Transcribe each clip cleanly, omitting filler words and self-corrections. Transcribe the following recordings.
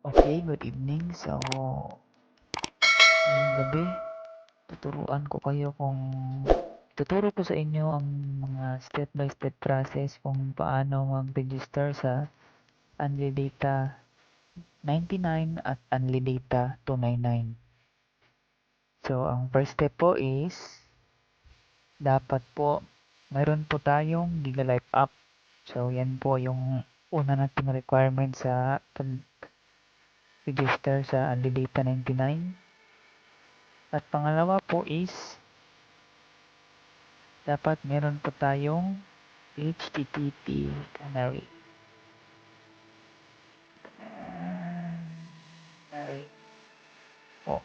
Okay, good evening. So, ngayong gabi, tuturo ko sa inyo ang mga step-by-step process kung paano mag-register sa Unlidata 99 at Unlidata 299. So, ang first step po is, dapat po, mayroon po tayong GigaLife app. So, yan po yung una nating requirement sa pag-register sa Unlidata 99. At pangalawa po is, dapat meron po tayong HTTP canary. Canary po.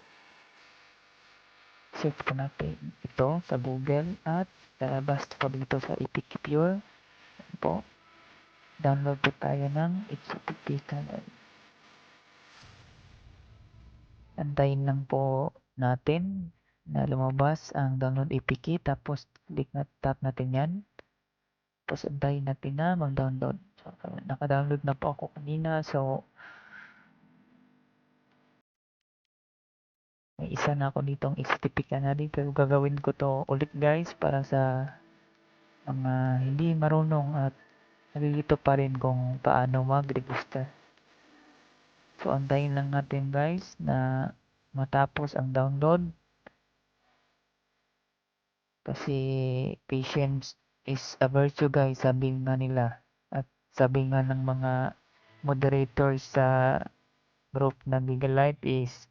Search po natin ito sa Google at lalabas po dito sa epicpure po. Download po tayo ng HTTP canary. Antayin lang po natin na lumabas ang download APK, tapos tap natin yan. Tapos antayin natin na mag-download. So, naka-download na po ako kanina. So, may isa na ako ditong HTTP canary, pero gagawin ko to ulit guys para sa mga hindi marunong at nalilito pa rin kung paano mag-register. So, antayin lang natin guys na matapos ang download. Kasi patience is a virtue guys, sabi nga nila. At sabi nga ng mga moderators sa group ng GigaLife is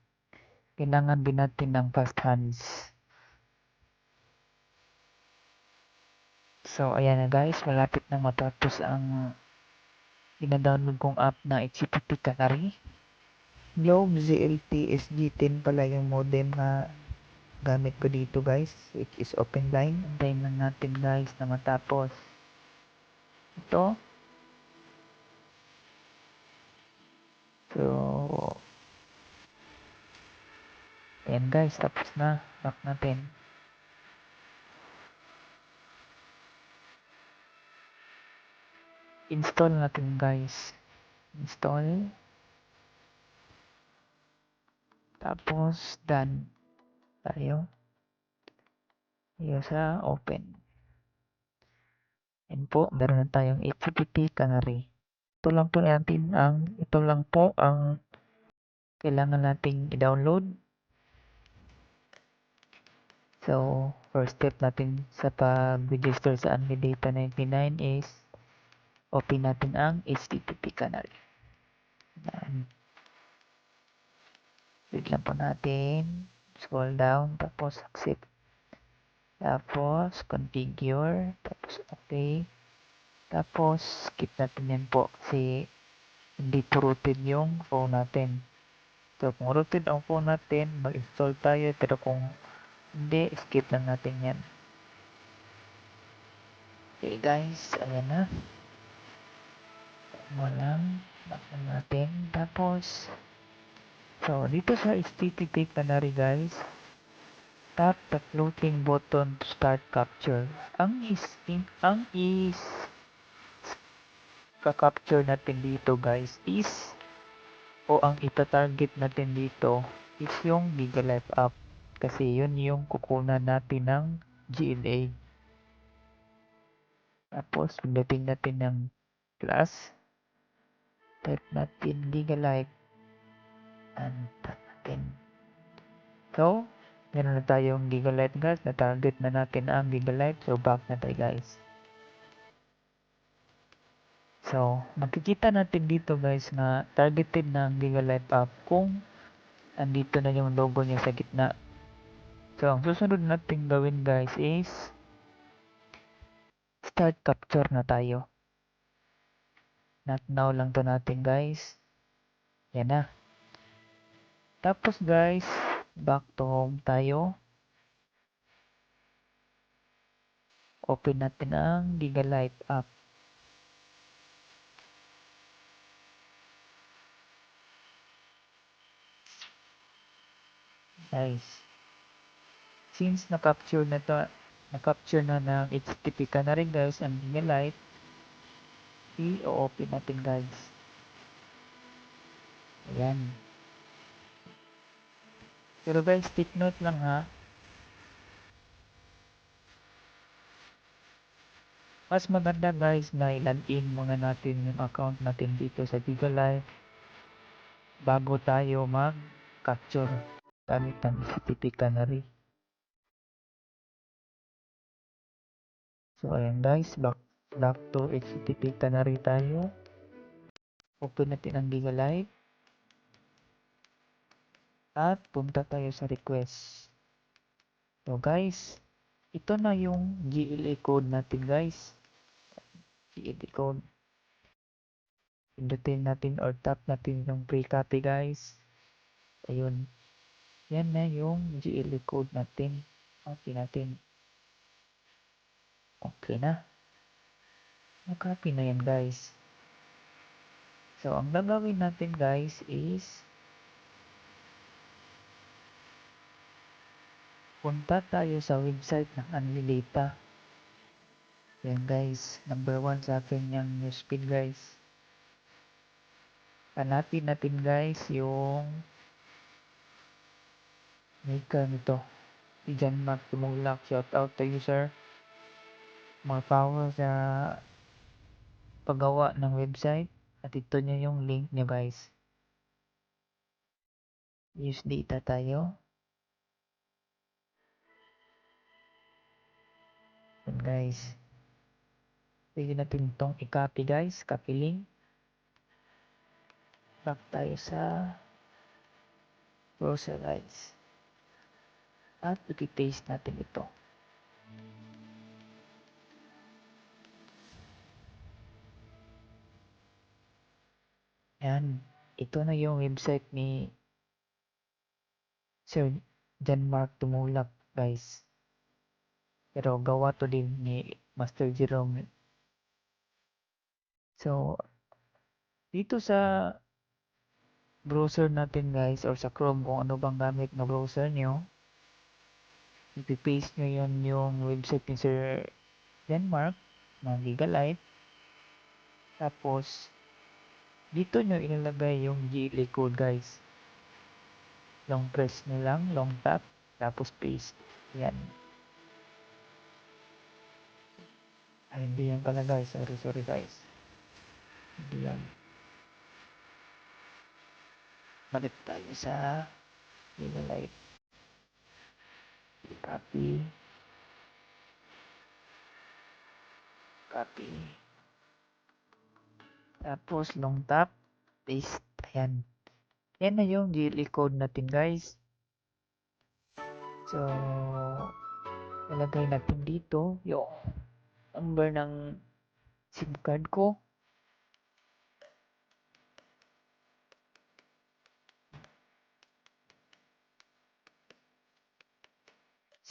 kailangan din natin ng fast hands. So, ayan na guys, malapit na matapos ang dinadownload kong app na HTTP Canary. Globe ZLT SG10 pala yung modem na gamit ko dito guys, which is open line. Antayin lang natin guys na matapos ito. So, ayan guys, tapos na. Back natin. Install natin guys. Install. Tapos, done. Tayo. Iyo sa open. Yan po, meron na tayong HTTP Canary. Ito lang po ang kailangan nating i-download. So, first step natin sa pag-register sa Unlidata 99 is open natin ang HTTP canary. Wait lang po natin. Scroll down, tapos accept. Tapos, configure. Tapos, okay. Tapos, skip natin yan po kasi hindi po rooted yung phone natin. So, kung rooted ang phone natin, mag-install tayo. Pero kung hindi, skip lang natin yan. Okay guys, ayan na. Walang, back na natin. Tapos, so, dito sa HTTP canary guys, tap the floating button to start capture. Ang ka-capture natin dito guys is, o ang ita-target natin dito is yung GigaLife app. Kasi yun yung kukunan natin ng GLA. Tapos, pindutin natin ng plus. Type natin GigaLife. And tap natin. So, meron na tayong GigaLife guys. Na-target na natin ang GigaLife. So, back na tayo guys. So, makikita natin dito guys na targeted na ang GigaLife app kung andito na yung logo niya sa gitna. So, ang susunod natin gawin guys is start capture na tayo. Not now lang to natin guys. Yan na. Tapos guys, back to home tayo. Open natin ang GigaLife app. Guys, since na-capture na ng HTTP canary guys ang GigaLife, i-open natin guys. Ayan. Pero guys, take note lang ha. Mas maganda guys na i-login muna natin yung account natin dito sa Google Live bago tayo mag-capture gamit ng HTTP Canary. So ayan guys, back to HTTP Canary tayo. Open natin ang Google Live. At punta tayo sa request. So guys, ito na yung GLA code natin guys. GLA code. Pindutin natin or tap natin yung pre-copy guys. Ayun. Yan na yung GLA code natin. Okay natin. Okay na. Nakopy na yan guys. So ang gagawin natin guys is punta tayo sa website ng Unlidata. Yan guys. Number 1 sa akin yung newsfeed guys. Hanapin natin guys yung maker nito. Si John Mark Tumulak. Shout out to you sir. More power sa paggawa ng website. At ito niya yung link niya guys. Use data tayo. Yan guys. Pwede natin itong i-copy guys. Copy link. Back tayo sa browser guys. At i-paste natin ito. Yan. Ito na yung website ni Sir John Mark Tumulak guys. Pero gawa to din ni Master Jerome. So, dito sa browser natin guys or sa Chrome kung ano bang gamit na browser nyo, ipipaste nyo yun yung website ni Sir Denmark ng Gigalite. Tapos, dito nyo ilalagay yung GLA code guys. Long press nyo lang, long tap, tapos paste. Yan. Ay, hindi yan pala guys. Sorry guys. Hindi yan. Balik tayo sa Gigalite. Copy. Copy. Tapos long tap, paste. Ayan. Yan na yung GLA code natin guys. So, ilagay natin dito yung number ng SIM card ko.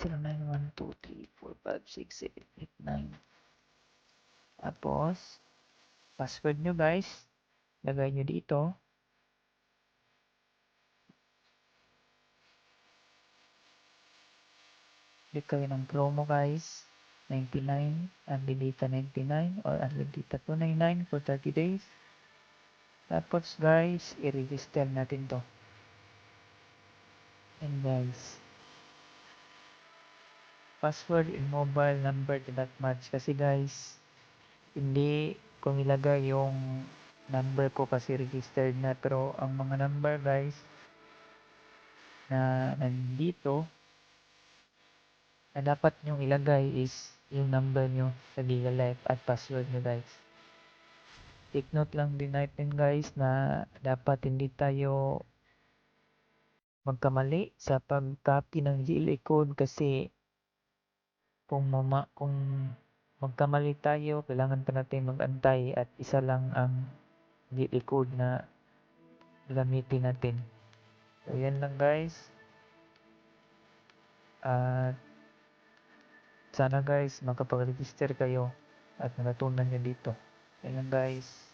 Zero 91234567889. Tapos, password nyo guys. Lagay nyo dito. Click kayo ng promo guys. 99, Unlidata 99 or Unlidata 299 for 30 days. Tapos guys, i-register natin to. And guys, password and mobile number do not match kasi guys, hindi ko nilagay yung number ko kasi registered na, pero ang mga number guys na nandito na dapat nyong ilagay is yung number nyo sa Gigalite at password nyo guys. Take note lang din natin guys na dapat hindi tayo magkamali sa pag-copy ng GLA code kasi kung magkamali tayo, kailangan pa natin mag-antay at isa lang ang GLA code na gamitin natin. So yan lang guys. At sana guys makapag-register kayo at natutunan nyo dito. Yan lang guys.